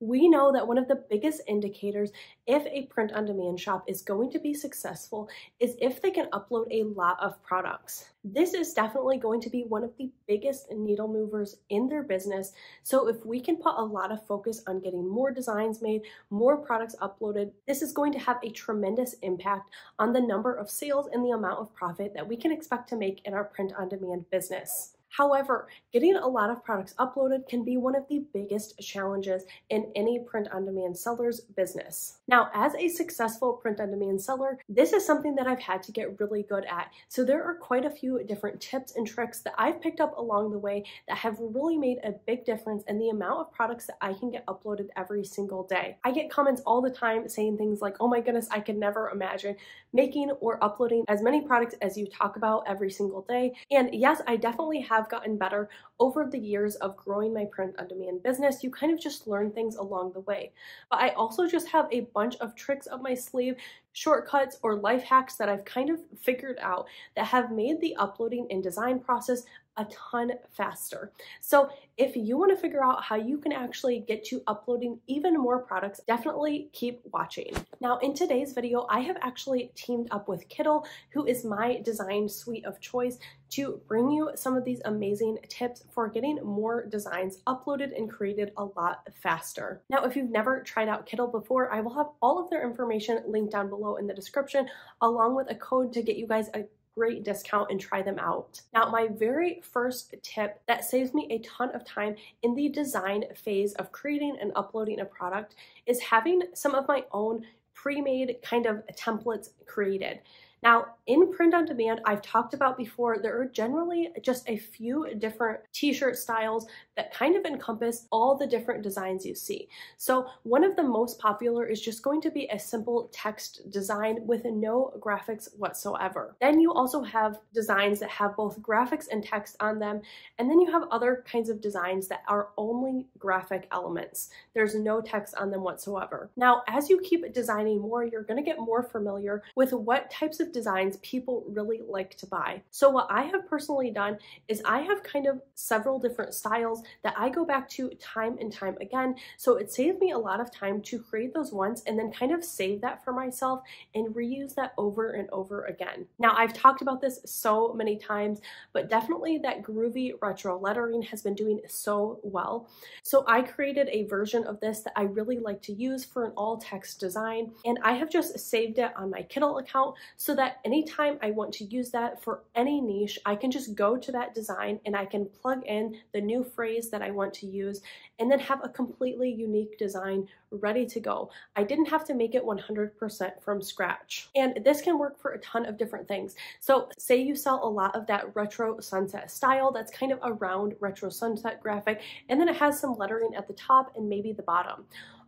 We know that one of the biggest indicators if a print-on-demand shop is going to be successful is if they can upload a lot of products. This is definitely going to be one of the biggest needle movers in their business. So if we can put a lot of focus on getting more designs made, more products uploaded, this is going to have a tremendous impact on the number of sales and the amount of profit that we can expect to make in our print-on-demand business. However, getting a lot of products uploaded can be one of the biggest challenges in any print-on-demand seller's business. Now, as a successful print-on-demand seller, this is something that I've had to get really good at. So there are quite a few different tips and tricks that I've picked up along the way that have really made a big difference in the amount of products that I can get uploaded every single day. I get comments all the time saying things like, oh my goodness, I could never imagine making or uploading as many products as you talk about every single day. And yes, I definitely have gotten better over the years of growing my print-on-demand business. You kind of just learn things along the way. But I also just have a bunch of tricks up my sleeve, shortcuts or life hacks that I've kind of figured out that have made the uploading and design process a ton faster. So if you want to figure out how you can actually get to uploading even more products, definitely keep watching. Now in today's video, I have actually teamed up with Kittl, who is my design suite of choice, to bring you some of these amazing tips for getting more designs uploaded and created a lot faster. Now, if you've never tried out Kittl before, I will have all of their information linked down below in the description, along with a code to get you guys a great discount and try them out. Now, my very first tip that saves me a ton of time in the design phase of creating and uploading a product is having some of my own pre-made kind of templates created. Now, in print-on-demand, I've talked about before, there are generally just a few different t-shirt styles that kind of encompass all the different designs you see. So one of the most popular is just going to be a simple text design with no graphics whatsoever. Then you also have designs that have both graphics and text on them, and then you have other kinds of designs that are only graphic elements. There's no text on them whatsoever. Now, as you keep designing more, you're going to get more familiar with what types of designs people really like to buy. So what I have personally done is I have kind of several different styles that I go back to time and time again. So it saved me a lot of time to create those once and then kind of save that for myself and reuse that over and over again. Now, I've talked about this so many times, but definitely that groovy retro lettering has been doing so well. So I created a version of this that I really like to use for an all text design, and I have just saved it on my Kittl account so that anytime I want to use that for any niche, I can just go to that design and I can plug in the new phrase that I want to use and then have a completely unique design ready to go. I didn't have to make it 100% from scratch. And this can work for a ton of different things. So say you sell a lot of that retro sunset style that's kind of a round retro sunset graphic, and then it has some lettering at the top and maybe the bottom.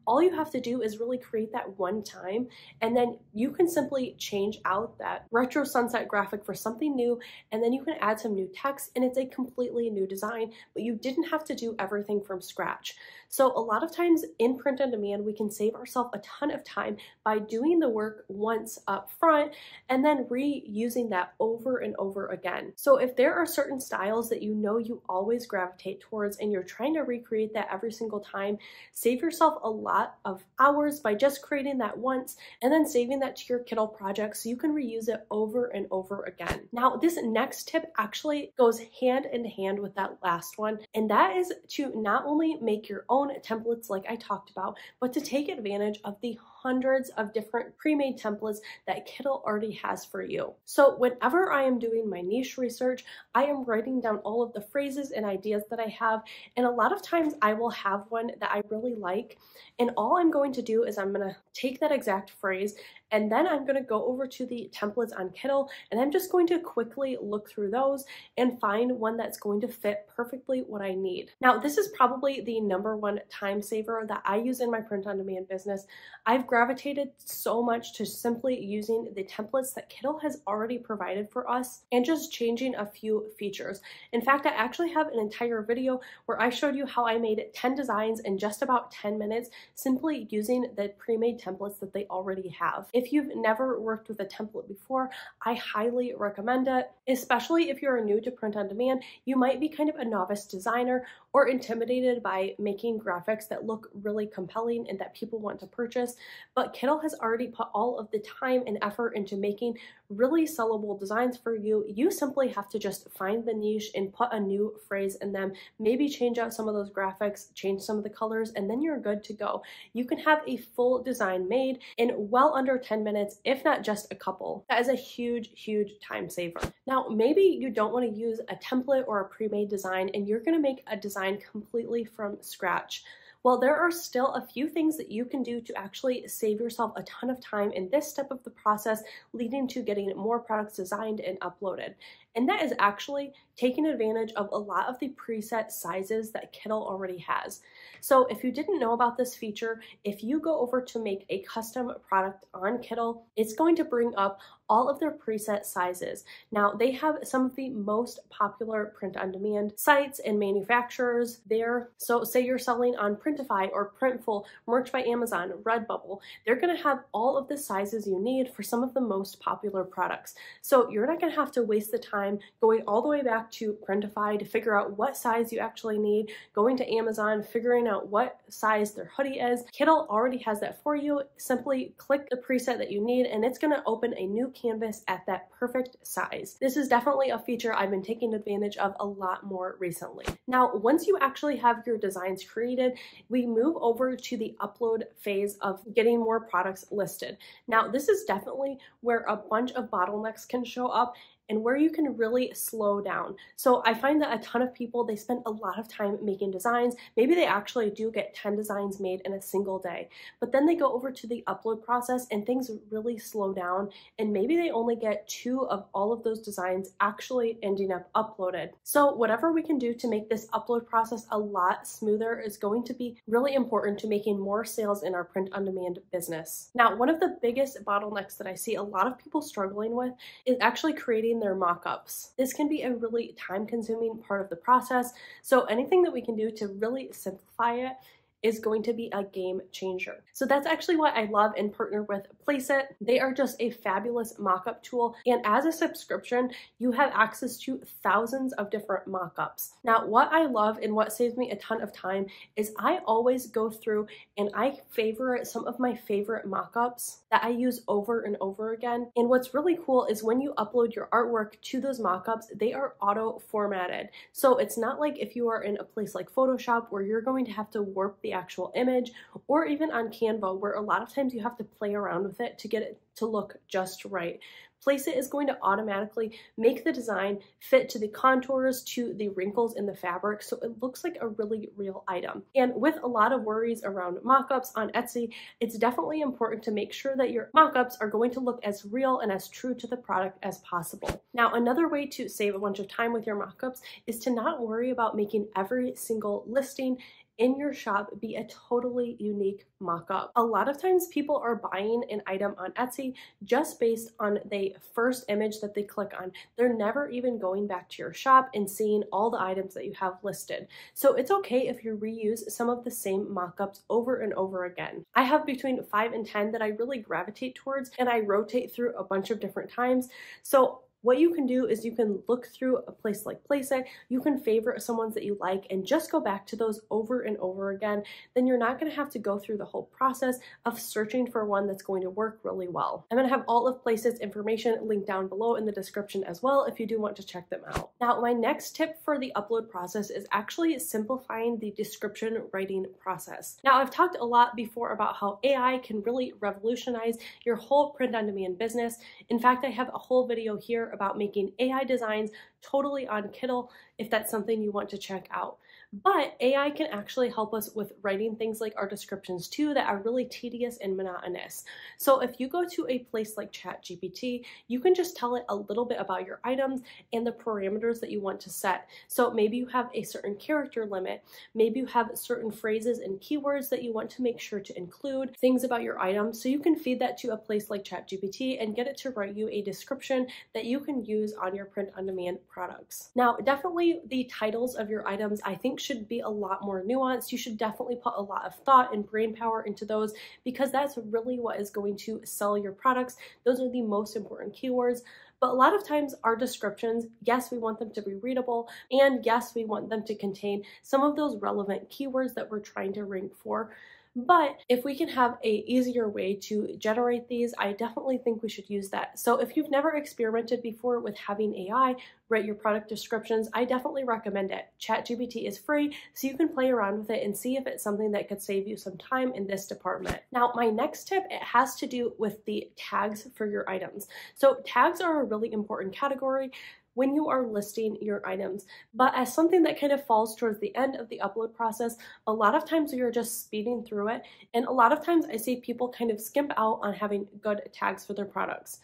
All you have to do is really create that one time, and then you can simply change out that retro sunset graphic for something new, and then you can add some new text and it's a completely new design, but you didn't have to do everything from scratch. So a lot of times in print-on-demand, we can save ourselves a ton of time by doing the work once up front and then reusing that over and over again. So if there are certain styles that you know you always gravitate towards and you're trying to recreate that every single time, save yourself a lot of hours by just creating that once and then saving that to your Kittl project so you can reuse it over and over again. Now, this next tip actually goes hand in hand with that last one, and that is to not only make your own templates like I talked about, but to take advantage of the hundreds of different pre-made templates that Kittl already has for you. So whenever I am doing my niche research, I am writing down all of the phrases and ideas that I have, and a lot of times I will have one that I really like, and all I'm going to do is I'm going to take that exact phrase and then I'm going to go over to the templates on Kittl and I'm just going to quickly look through those and find one that's going to fit perfectly what I need. Now, this is probably the #1 time saver that I use in my print-on-demand business. I've gravitated so much to simply using the templates that Kittl has already provided for us and just changing a few features. In fact, I actually have an entire video where I showed you how I made 10 designs in just about 10 minutes simply using the pre-made templates that they already have. If you've never worked with a template before, I highly recommend it, especially if you're new to print-on-demand. You might be kind of a novice designer, or intimidated by making graphics that look really compelling and that people want to purchase. But Kittle has already put all of the time and effort into making really sellable designs for you. You simply have to just find the niche and put a new phrase in them, maybe change out some of those graphics, change some of the colors, and then you're good to go. You can have a full design made in well under 10 minutes, if not just a couple. That is a huge, huge time saver. Now, maybe you don't want to use a template or a pre-made design and you're going to make a design completely from scratch. Well, there are still a few things that you can do to actually save yourself a ton of time in this step of the process, leading to getting more products designed and uploaded. And that is actually taking advantage of a lot of the preset sizes that Kittle already has. So if you didn't know about this feature, if you go over to make a custom product on Kittle, it's going to bring up all of their preset sizes. Now, they have some of the most popular print-on-demand sites and manufacturers there. So say you're selling on Printify or Printful, Merch by Amazon, Redbubble, they're going to have all of the sizes you need for some of the most popular products. So you're not going to have to waste the time going all the way back to Printify to figure out what size you actually need, going to Amazon, figuring out what size their hoodie is. Kittle already has that for you. Simply click the preset that you need and it's going to open a new canvas at that perfect size. This is definitely a feature I've been taking advantage of a lot more recently. Now, once you actually have your designs created, we move over to the upload phase of getting more products listed. Now, this is definitely where a bunch of bottlenecks can show up and where you can really slow down. So I find that a ton of people, they spend a lot of time making designs. Maybe they actually do get 10 designs made in a single day, but then they go over to the upload process and things really slow down. And maybe they only get 2 of all of those designs actually ending up uploaded. So whatever we can do to make this upload process a lot smoother is going to be really important to making more sales in our print-on-demand business. Now, one of the biggest bottlenecks that I see a lot of people struggling with is actually creating their mock-ups. This can be a really time-consuming part of the process, so anything that we can do to really simplify it is going to be a game changer. So that's actually why I love and partner with Placeit. They are just a fabulous mockup tool, and as a subscription, you have access to thousands of different mockups. Now, what I love and what saves me a ton of time is I always go through and I favorite some of my favorite mockups that I use over and over again. And what's really cool is when you upload your artwork to those mockups, they are auto-formatted. So it's not like if you are in a place like Photoshop where you're going to have to warp the actual image, or even on Canva where a lot of times you have to play around with it to get it to look just right. Placeit is going to automatically make the design fit to the contours, to the wrinkles in the fabric, so it looks like a really real item. And with a lot of worries around mockups on Etsy, it's definitely important to make sure that your mockups are going to look as real and as true to the product as possible. Now, another way to save a bunch of time with your mockups is to not worry about making every single listing in your shop be a totally unique mockup. A lot of times people are buying an item on Etsy just based on the first image that they click on. They're never even going back to your shop and seeing all the items that you have listed. So it's okay if you reuse some of the same mockups over and over again. I have between 5 and 10 that I really gravitate towards, and I rotate through a bunch of different times. So what you can do is you can look through a place like Placeit, you can favorite some ones that you like and just go back to those over and over again. Then you're not going to have to go through the whole process of searching for one that's going to work really well. I'm going to have all of Placeit's information linked down below in the description as well if you do want to check them out. Now, my next tip for the upload process is actually simplifying the description writing process. Now, I've talked a lot before about how AI can really revolutionize your whole print-on-demand business. In fact, I have a whole video here about making AI designs totally on Kittle if that's something you want to check out. But AI can actually help us with writing things like our descriptions too that are really tedious and monotonous. So if you go to a place like ChatGPT, you can just tell it a little bit about your items and the parameters that you want to set. So maybe you have a certain character limit, maybe you have certain phrases and keywords that you want to make sure to include, things about your items. So you can feed that to a place like ChatGPT and get it to write you a description that you can use on your print-on-demand products. Now, definitely the titles of your items, I think, should be a lot more nuanced. You should definitely put a lot of thought and brain power into those because that's really what is going to sell your products. Those are the most important keywords. But a lot of times our descriptions, yes, we want them to be readable, and yes, we want them to contain some of those relevant keywords that we're trying to rank for. But if we can have a easier way to generate these, I definitely think we should use that. So if you've never experimented before with having AI write your product descriptions, I definitely recommend it. ChatGPT is free, so you can play around with it and see if it's something that could save you some time in this department. Now, my next tip, it has to do with the tags for your items. So tags are a really important category when you are listing your items. But as something that kind of falls towards the end of the upload process, a lot of times you're just speeding through it. And a lot of times I see people kind of skimp out on having good tags for their products.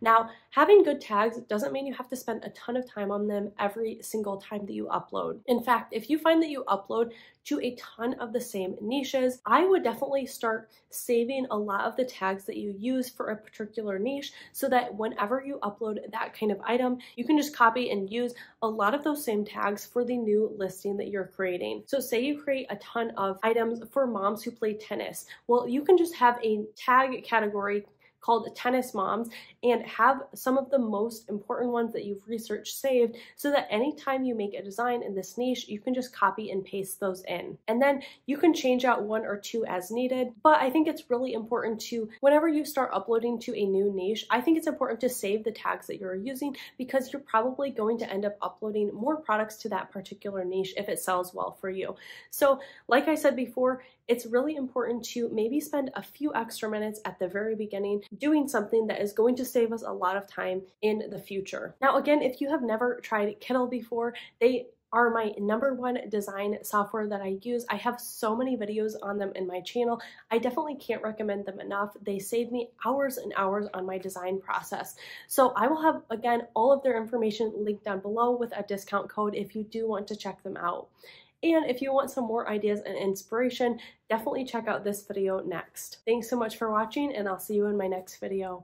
Now, having good tags doesn't mean you have to spend a ton of time on them every single time that you upload. In fact, if you find that you upload to a ton of the same niches, I would definitely start saving a lot of the tags that you use for a particular niche so that whenever you upload that kind of item, you can just copy and use a lot of those same tags for the new listing that you're creating. So say you create a ton of items for moms who play tennis. Well, you can just have a tag category called tennis moms and have some of the most important ones that you've researched saved so that anytime you make a design in this niche, you can just copy and paste those in. And then you can change out one or two as needed. But I think it's really important to, whenever you start uploading to a new niche, I think it's important to save the tags that you're using because you're probably going to end up uploading more products to that particular niche if it sells well for you. So like I said before, it's really important to maybe spend a few extra minutes at the very beginning doing something that is going to save us a lot of time in the future. Now, again, if you have never tried Kittle before, they are my #1 design software that I use. I have so many videos on them in my channel. I definitely can't recommend them enough. They save me hours and hours on my design process. So I will have, again, all of their information linked down below with a discount code if you do want to check them out. And if you want some more ideas and inspiration, definitely check out this video next. Thanks so much for watching, and I'll see you in my next video.